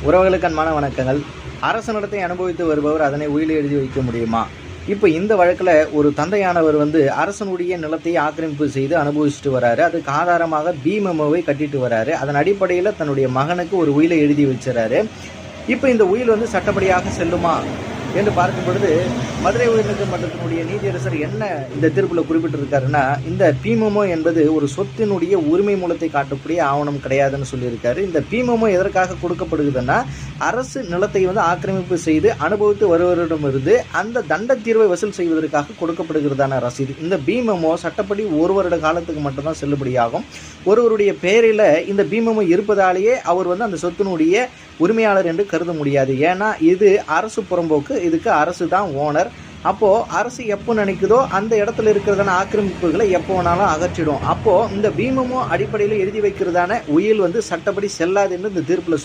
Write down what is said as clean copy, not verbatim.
உறவுகளுக்கு அன்பான வணக்கங்கள். அரசு நிலத்தை அனுபவித்து வருபவர் அதனை உயிலில் எழுதி வைக்க முடியுமா? இப்போ இந்த வழக்கில் ஒரு தந்தையானவர் அரசனுடைய நிலத்தை ஆக்கிரமிப்பு செய்து அனுபவிச்சுட்டு வராரு. அதுக்கு ஆதாரமாக மெமோவை கட்டிட்டு வராரு. அதன் அடிப்படையில் தன்னுடைய மகனுக்கு ஒரு உயிலை எழுதி வச்சுறாரு. இப்போ இந்த உயில் சட்டப்படியாக செல்லுமா என்று பார்க்கும் பொழுது மதுரை உயர்நீதிமன்றத்தினுடைய நீதியரசர் என்ன இந்த தீர்ப்பில் குறிப்பிட்டிருக்காருன்னா, இந்த மெமோ என்பது ஒரு சொத்தினுடைய உரிமை மூலத்தை காட்டக்கூடிய ஆவணம் கிடையாதுன்னு சொல்லியிருக்காரு. இந்த மெமோ எதற்காக கொடுக்கப்படுகிறதுன்னா, அரசு நிலத்தை ஆக்கிரமிப்பு செய்து அனுபவித்து வருவரிடமிருந்து அந்த தண்ட தீர்வை வசூல் செய்வதற்காக கொடுக்கப்படுகிறதான ரசீது. இந்த மெமோ சட்டப்படி ஒரு வருட காலத்துக்கு மட்டும்தான் செல்லுபடியாகும். ஒருவருடைய பெயரில் இந்த மெமோ இருப்பதாலேயே அவர் அந்த சொத்தினுடைய உரிமையாளர் என்று கருத முடியாது. ஏன்னா இது அரசு புறம்போக்கு, இதுக்கு அரசு தான் ஓனர். அப்போது அரசு எப்போ நினைக்குதோ அந்த இடத்துல இருக்கிறதான ஆக்கிரமிப்புகளை எப்போ வேணாலும் அகற்றிடும். அப்போது இந்த மெமோ அடிப்படையில் எழுதி வைக்கிறதான உயில் சட்டப்படி செல்லாது என்று இந்த தீர்ப்பில்